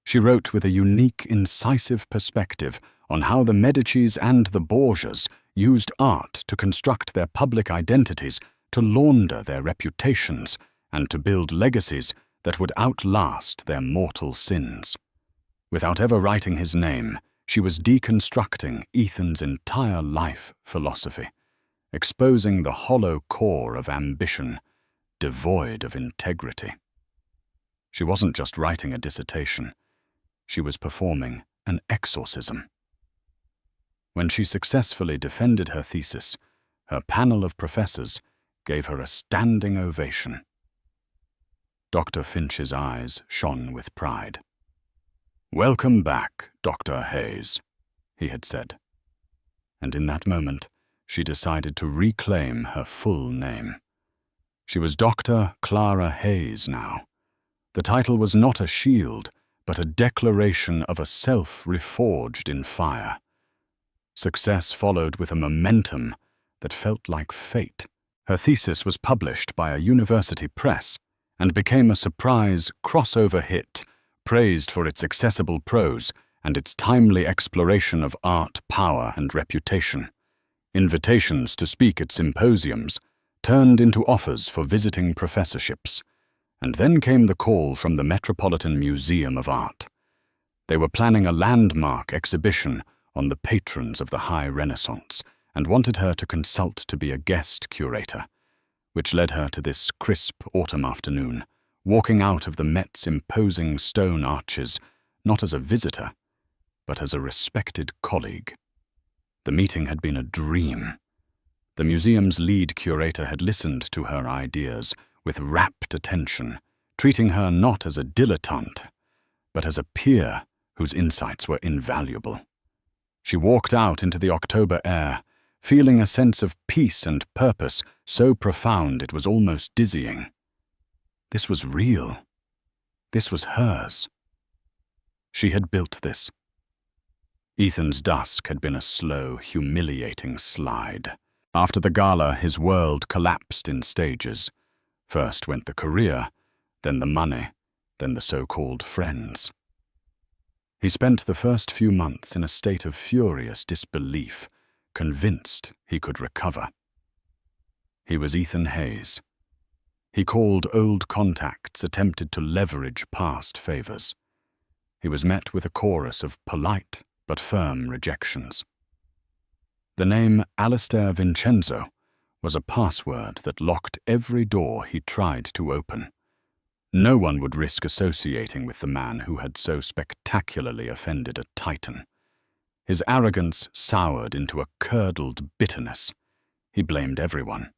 She wrote with a unique, incisive perspective on how the Medicis and the Borgias used art to construct their public identities, to launder their reputations, and to build legacies that would outlast their mortal sins. Without ever writing his name, she was deconstructing Ethan's entire life philosophy, exposing the hollow core of ambition, devoid of integrity. She wasn't just writing a dissertation. She was performing an exorcism. When she successfully defended her thesis, her panel of professors gave her a standing ovation. Dr. Finch's eyes shone with pride. "Welcome back, Dr. Hayes," he had said. And in that moment, she decided to reclaim her full name. She was Dr. Clara Hayes now. The title was not a shield, but a declaration of a self reforged in fire. Success followed with a momentum that felt like fate. Her thesis was published by a university press and became a surprise crossover hit, praised for its accessible prose and its timely exploration of art, power, and reputation. Invitations to speak at symposiums turned into offers for visiting professorships. And then came the call from the Metropolitan Museum of Art. They were planning a landmark exhibition on the patrons of the High Renaissance and wanted her to consult to be a guest curator, which led her to this crisp autumn afternoon, walking out of the Met's imposing stone arches, not as a visitor, but as a respected colleague. The meeting had been a dream. The museum's lead curator had listened to her ideas with rapt attention, treating her not as a dilettante, but as a peer whose insights were invaluable. She walked out into the October air, feeling a sense of peace and purpose so profound it was almost dizzying. This was real. This was hers. She had built this. Ethan's dusk had been a slow, humiliating slide. After the gala, his world collapsed in stages. First went the career, then the money, then the so-called friends. He spent the first few months in a state of furious disbelief, convinced he could recover. He was Ethan Hayes. He called old contacts, attempted to leverage past favors. He was met with a chorus of polite but firm rejections. The name Alistair Vincenzo was a password that locked every door he tried to open. No one would risk associating with the man who had so spectacularly offended a titan. His arrogance soured into a curdled bitterness. He blamed everyone.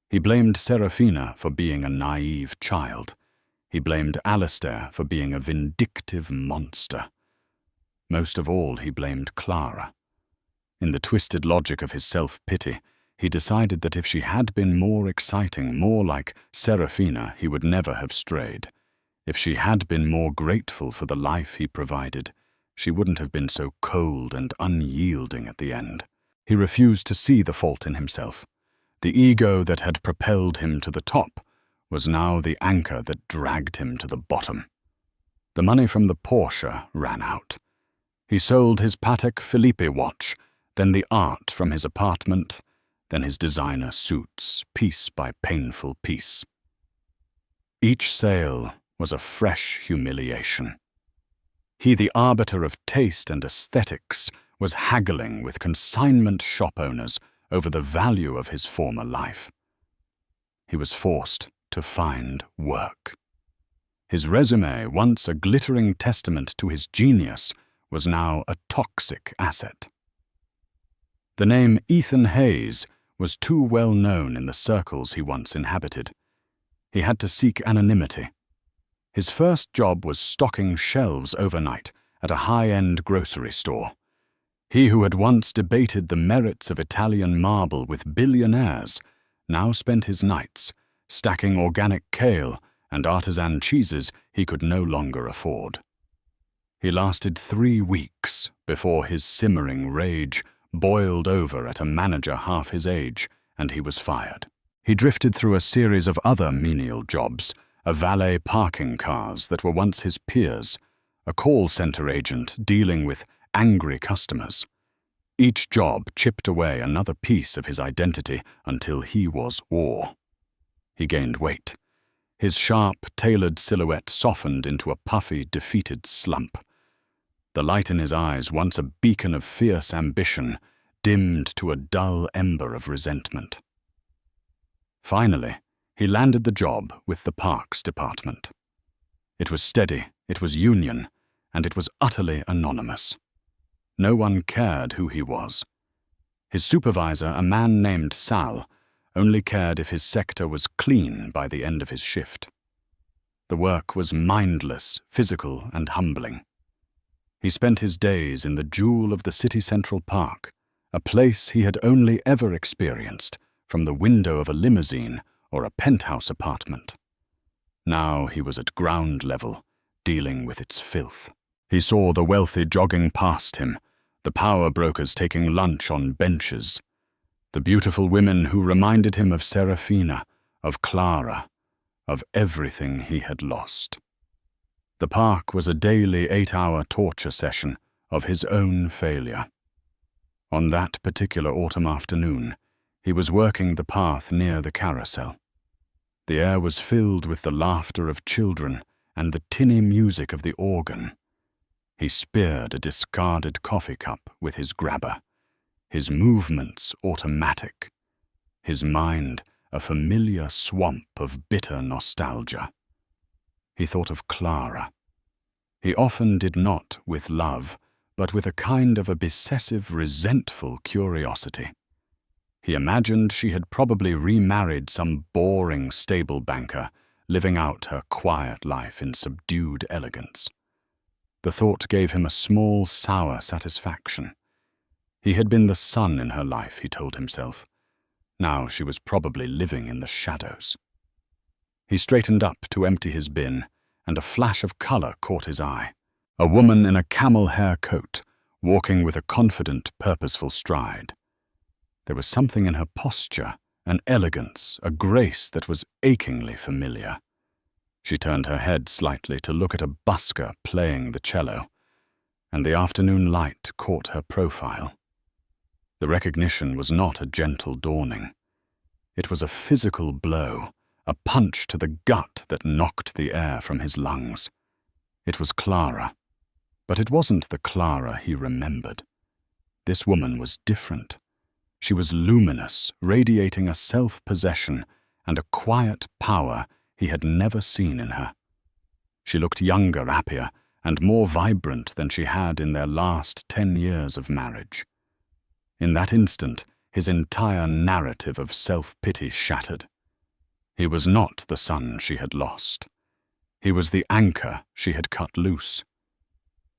He blamed Serafina for being a naive child. He blamed Alistair for being a vindictive monster. Most of all, he blamed Clara. In the twisted logic of his self-pity, he decided that if she had been more exciting, more like Serafina, he would never have strayed. If she had been more grateful for the life he provided, she wouldn't have been so cold and unyielding at the end. He refused to see the fault in himself. The ego that had propelled him to the top was now the anchor that dragged him to the bottom. The money from the Porsche ran out. He sold his Patek Philippe watch, then the art from his apartment, then his designer suits, piece by painful piece. Each sale was a fresh humiliation. He, the arbiter of taste and aesthetics, was haggling with consignment shop owners over the value of his former life. He was forced to find work. His resume, once a glittering testament to his genius, was now a toxic asset. The name Ethan Hayes was too well known in the circles he once inhabited. He had to seek anonymity. His first job was stocking shelves overnight at a high-end grocery store. He who had once debated the merits of Italian marble with billionaires now spent his nights stacking organic kale and artisan cheeses he could no longer afford. He lasted 3 weeks before his simmering rage boiled over at a manager half his age, and he was fired. He drifted through a series of other menial jobs, a valet parking cars that were once his peers, a call center agent dealing with angry customers. Each job chipped away another piece of his identity until he was awe. He gained weight. His sharp, tailored silhouette softened into a puffy, defeated slump. The light in his eyes, once a beacon of fierce ambition, dimmed to a dull ember of resentment. Finally, he landed the job with the Parks Department. It was steady, it was union, and it was utterly anonymous. No one cared who he was. His supervisor, a man named Sal, only cared if his sector was clean by the end of his shift. The work was mindless, physical, and humbling. He spent his days in the jewel of the city central park, a place he had only ever experienced from the window of a limousine or a penthouse apartment. Now he was at ground level, dealing with its filth. He saw the wealthy jogging past him, the power brokers taking lunch on benches, the beautiful women who reminded him of Serafina, of Clara, of everything he had lost. The park was a daily 8-hour torture session of his own failure. On that particular autumn afternoon, he was working the path near the carousel. The air was filled with the laughter of children and the tinny music of the organ. He speared a discarded coffee cup with his grabber, his movements automatic, his mind a familiar swamp of bitter nostalgia. He thought of Clara. He often did not with love, but with a kind of obsessive, resentful curiosity. He imagined she had probably remarried some boring stable banker, living out her quiet life in subdued elegance. The thought gave him a small, sour satisfaction. He had been the sun in her life, he told himself. Now she was probably living in the shadows. He straightened up to empty his bin, and a flash of color caught his eye. A woman in a camel hair coat, walking with a confident, purposeful stride. There was something in her posture, an elegance, a grace that was achingly familiar. She turned her head slightly to look at a busker playing the cello, and the afternoon light caught her profile. The recognition was not a gentle dawning. It was a physical blow, a punch to the gut that knocked the air from his lungs. It was Clara, but it wasn't the Clara he remembered. This woman was different. She was luminous, radiating a self-possession and a quiet power he had never seen in her. She looked younger, happier, and more vibrant than she had in their last 10 years of marriage. In that instant, his entire narrative of self-pity shattered. He was not the son she had lost. He was the anchor she had cut loose.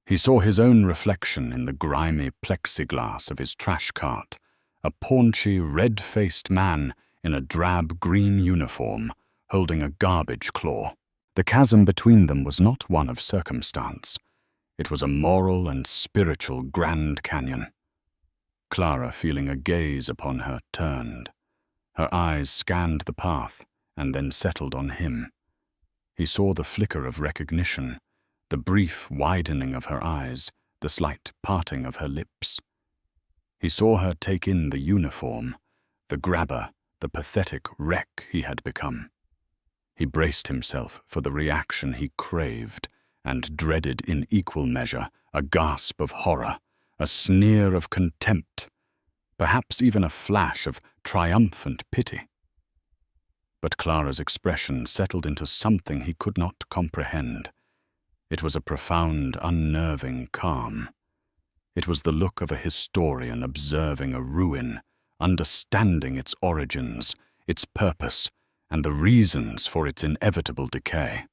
He saw his own reflection in the grimy plexiglass of his trash cart, a paunchy, red-faced man in a drab green uniform, holding a garbage claw. The chasm between them was not one of circumstance. It was a moral and spiritual Grand Canyon. Clara, feeling a gaze upon her, turned. Her eyes scanned the path and then settled on him. He saw the flicker of recognition, the brief widening of her eyes, the slight parting of her lips. He saw her take in the uniform, the grabber, the pathetic wreck he had become. He braced himself for the reaction he craved and dreaded in equal measure, a gasp of horror, a sneer of contempt, perhaps even a flash of triumphant pity. But Clara's expression settled into something he could not comprehend. It was a profound, unnerving calm. It was the look of a historian observing a ruin, understanding its origins, its purpose, and the reasons for its inevitable decay.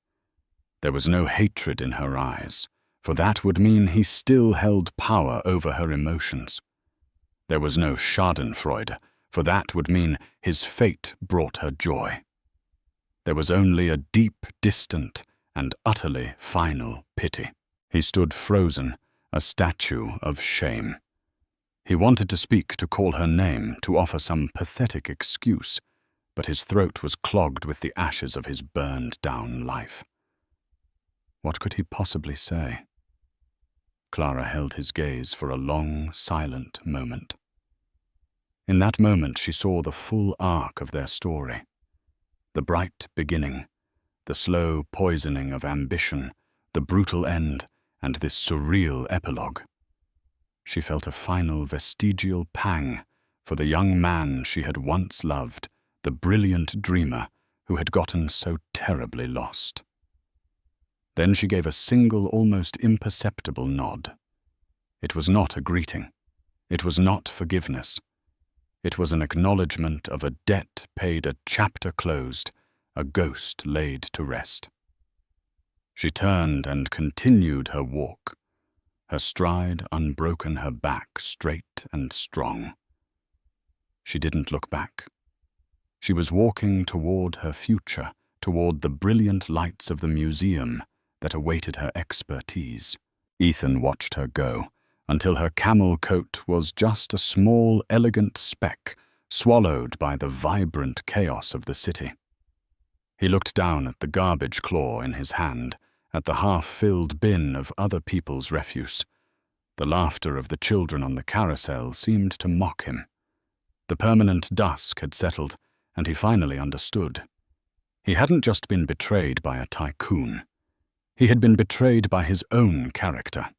There was no hatred in her eyes, for that would mean he still held power over her emotions. There was no schadenfreude, for that would mean his fate brought her joy. There was only a deep, distant, and utterly final pity. He stood frozen, a statue of shame. He wanted to speak, to call her name, to offer some pathetic excuse, but his throat was clogged with the ashes of his burned-down life. What could he possibly say? Clara held his gaze for a long, silent moment. In that moment she saw the full arc of their story. The bright beginning, the slow poisoning of ambition, the brutal end, and this surreal epilogue. She felt a final vestigial pang for the young man she had once loved, the brilliant dreamer who had gotten so terribly lost. Then she gave a single, almost imperceptible nod. It was not a greeting. It was not forgiveness. It was an acknowledgement of a debt paid, a chapter closed, a ghost laid to rest. She turned and continued her walk, her stride unbroken, her back straight and strong. She didn't look back. She was walking toward her future, toward the brilliant lights of the museum that awaited her expertise. Ethan watched her go, until her camel coat was just a small, elegant speck swallowed by the vibrant chaos of the city. He looked down at the garbage claw in his hand, at the half-filled bin of other people's refuse. The laughter of the children on the carousel seemed to mock him. The permanent dusk had settled, and he finally understood. He hadn't just been betrayed by a tycoon. He had been betrayed by his own character.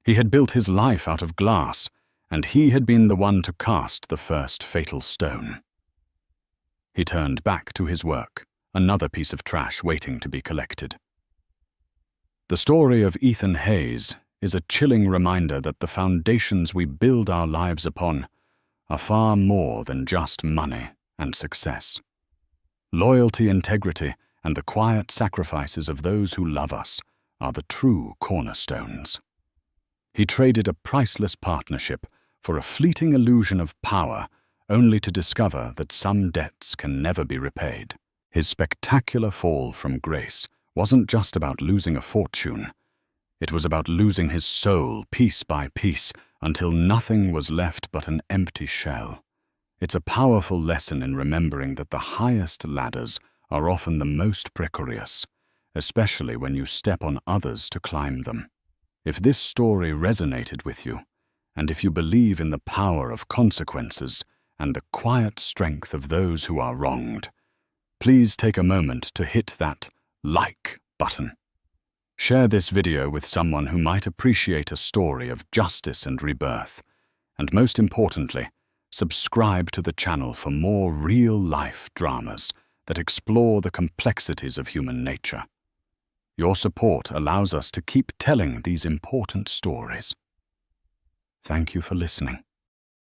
He had built his life out of glass, and he had been the one to cast the first fatal stone. He turned back to his work, another piece of trash waiting to be collected. The story of Ethan Hayes is a chilling reminder that the foundations we build our lives upon are far more than just money and success. Loyalty, integrity, and the quiet sacrifices of those who love us are the true cornerstones. He traded a priceless partnership for a fleeting illusion of power, only to discover that some debts can never be repaid. His spectacular fall from grace wasn't just about losing a fortune. It was about losing his soul piece by piece until nothing was left but an empty shell. It's a powerful lesson in remembering that the highest ladders are often the most precarious, especially when you step on others to climb them. If this story resonated with you, and if you believe in the power of consequences and the quiet strength of those who are wronged, please take a moment to hit that like button. Share this video with someone who might appreciate a story of justice and rebirth, and most importantly, subscribe to the channel for more real-life dramas that explore the complexities of human nature. Your support allows us to keep telling these important stories. Thank you for listening.